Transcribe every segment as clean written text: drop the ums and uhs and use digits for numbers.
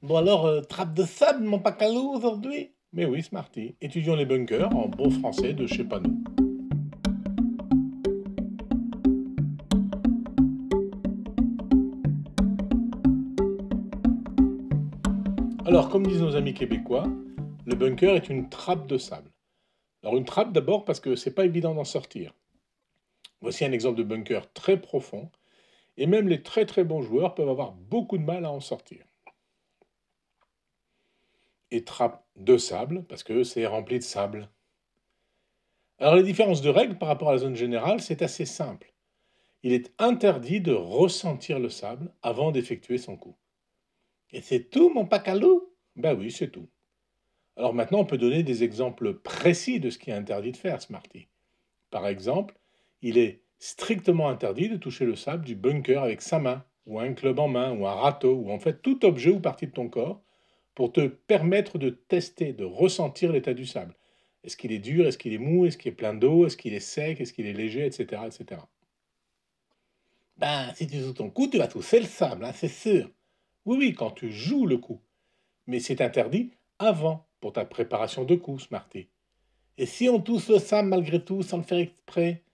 Bon alors, trappe de sable, mon pacalou, aujourd'hui? Mais oui, Smarty. Étudions les bunkers en bon français de chez Panou. Alors, comme disent nos amis québécois, le bunker est une trappe de sable. Alors, une trappe d'abord parce que c'est pas évident d'en sortir. Voici un exemple de bunker très profond, et même les très très bons joueurs peuvent avoir beaucoup de mal à en sortir. Et trappe de sable parce que c'est rempli de sable. Alors, les différences de règles par rapport à la zone générale, c'est assez simple. Il est interdit de ressentir le sable avant d'effectuer son coup. Et c'est tout, mon pacalou? Ben oui, c'est tout. Alors maintenant, on peut donner des exemples précis de ce qui est interdit de faire, Smarty. Par exemple, il est strictement interdit de toucher le sable du bunker avec sa main, ou un club en main, ou un râteau, ou en fait tout objet ou partie de ton corps, pour te permettre de tester, de ressentir l'état du sable. Est-ce qu'il est dur? Est-ce qu'il est mou? Est-ce qu'il est plein d'eau? Est-ce qu'il est sec? Est-ce qu'il est léger? Etc. etc. Ben, si tu joues ton coup, tu vas toucher le sable, hein, c'est sûr. Oui, oui, quand tu joues le coup. Mais c'est interdit avant, pour ta préparation de coup, Smarty. Et si on touche le sable malgré tout, sans le faire exprès,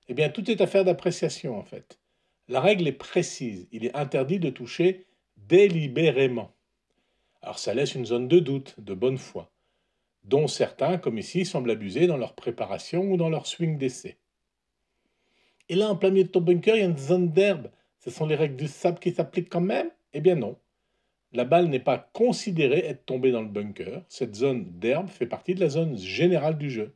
eh bien tout est affaire d'appréciation en fait. La règle est précise, il est interdit de toucher délibérément. Alors ça laisse une zone de doute, de bonne foi, dont certains, comme ici, semblent abuser dans leur préparation ou dans leur swing d'essai. Et là, en plein milieu de ton bunker, il y a une zone d'herbe. Ce sont les règles du sable qui s'appliquent quand même? Eh bien non. La balle n'est pas considérée être tombée dans le bunker. Cette zone d'herbe fait partie de la zone générale du jeu.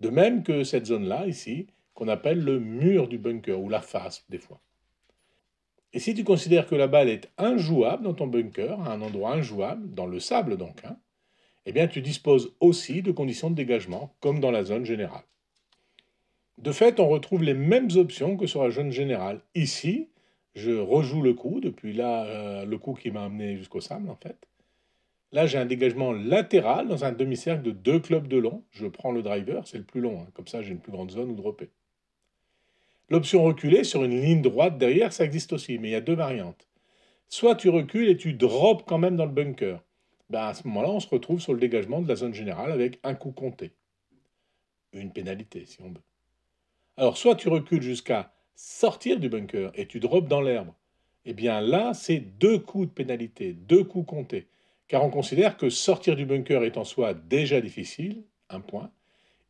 De même que cette zone-là, ici, qu'on appelle le mur du bunker, ou la face, des fois. Et si tu considères que la balle est injouable dans ton bunker, à un endroit injouable, dans le sable donc, hein, eh bien tu disposes aussi de conditions de dégagement, comme dans la zone générale. De fait, on retrouve les mêmes options que sur la zone générale. Ici, je rejoue le coup, depuis là, le coup qui m'a amené jusqu'au sable, en fait. Là, j'ai un dégagement latéral dans un demi-cercle de 2 clubs de long. Je prends le driver, c'est le plus long, hein, comme ça j'ai une plus grande zone où dropper. L'option reculer sur une ligne droite derrière, ça existe aussi, mais il y a deux variantes. Soit tu recules et tu drops quand même dans le bunker. Ben à ce moment-là, on se retrouve sur le dégagement de la zone générale avec un coup compté. Une pénalité, si on veut. Alors, soit tu recules jusqu'à sortir du bunker et tu drops dans l'herbe. Eh bien là, c'est deux coups de pénalité, deux coups comptés. Car on considère que sortir du bunker est en soi déjà difficile, un point,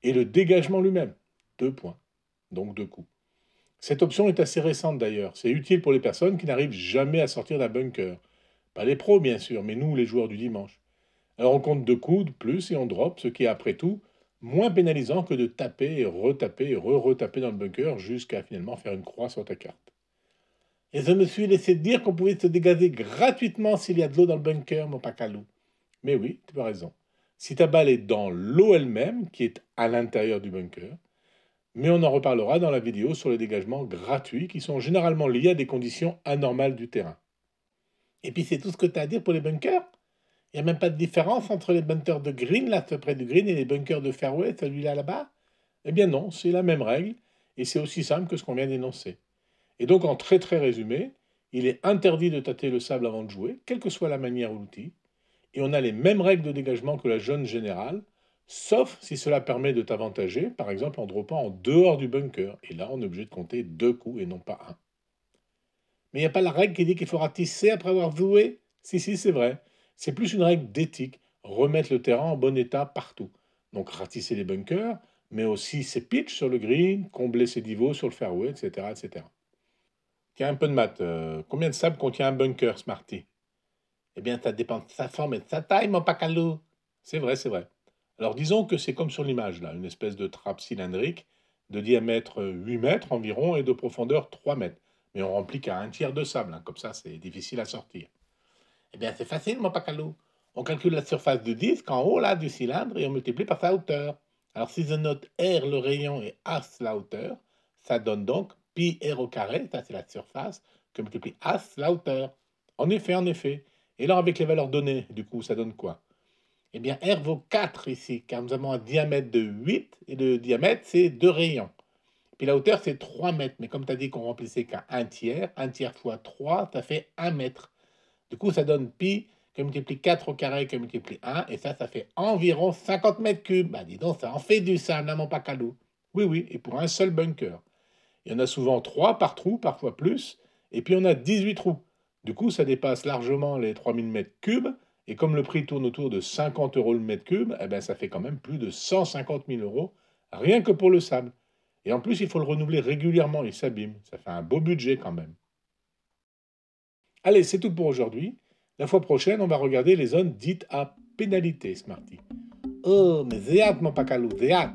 et le dégagement lui-même, deux points, donc deux coups. Cette option est assez récente d'ailleurs. C'est utile pour les personnes qui n'arrivent jamais à sortir d'un bunker. Pas les pros bien sûr, mais nous les joueurs du dimanche. Alors on compte deux coups de plus et on drop, ce qui est après tout moins pénalisant que de taper et retaper et re-retaper dans le bunker jusqu'à finalement faire une croix sur ta carte. Et je me suis laissé dire qu'on pouvait se dégazer gratuitement s'il y a de l'eau dans le bunker, mon pacalou. Mais oui, tu as raison. Si ta balle est dans l'eau elle-même, qui est à l'intérieur du bunker, mais on en reparlera dans la vidéo sur les dégagements gratuits qui sont généralement liés à des conditions anormales du terrain. Et puis c'est tout ce que tu as à dire pour les bunkers? Il n'y a même pas de différence entre les bunkers de green, là, près du green, et les bunkers de fairway, celui-là là-bas? Eh bien non, c'est la même règle, et c'est aussi simple que ce qu'on vient d'énoncer. Et donc en très très résumé, il est interdit de tâter le sable avant de jouer, quelle que soit la manière ou l'outil, et on a les mêmes règles de dégagement que la jaune générale, sauf si cela permet de t'avantager, par exemple en droppant en dehors du bunker. Et là, on est obligé de compter deux coups et non pas un. Mais il n'y a pas la règle qui dit qu'il faut ratisser après avoir joué? Si, si, c'est vrai. C'est plus une règle d'éthique, remettre le terrain en bon état partout. Donc ratisser les bunkers, mais aussi ses pitchs sur le green, combler ses divots sur le fairway, etc. etc. Tiens, un peu de maths. Combien de sable contient un bunker, Smarty? Eh bien, ça dépend de sa forme et de sa taille, mon pacalou. C'est vrai, c'est vrai. Alors disons que c'est comme sur l'image, là, une espèce de trappe cylindrique de diamètre 8 mètres environ et de profondeur 3 mètres. Mais on remplit qu'à un tiers de sable, hein, comme ça c'est difficile à sortir. Eh bien, c'est facile, mon pacalou. On calcule la surface du disque en haut là du cylindre et on multiplie par sa hauteur. Alors si je note R le rayon et As la hauteur, ça donne donc pi R au carré, ça c'est la surface, que multiplie As la hauteur. En effet, en effet. Et alors avec les valeurs données, du coup, ça donne quoi? Eh bien, R vaut 4 ici, car nous avons un diamètre de 8 et le diamètre c'est 2 rayons. Puis la hauteur c'est 3 mètres, mais comme tu as dit qu'on remplissait qu'à un tiers fois 3, ça fait 1 mètre. Du coup, ça donne pi que multiplie 4 au carré, que multiplie 1, et ça fait environ 50 mètres cubes. Bah dis donc, ça en fait du sable, hein, mon pacalou. Oui, oui, et pour un seul bunker. Il y en a souvent 3 par trou, parfois plus, et puis on a 18 trous. Du coup, ça dépasse largement les 3000 mètres cubes, et comme le prix tourne autour de 50 euros le mètre cube, eh ben, ça fait quand même plus de 150 000 euros, rien que pour le sable. Et en plus, il faut le renouveler régulièrement, il s'abîme. Ça fait un beau budget quand même. Allez, c'est tout pour aujourd'hui. La fois prochaine, on va regarder les zones dites à pénalité, Smarty. Oh, mais zéat, mon pacalou, zéat.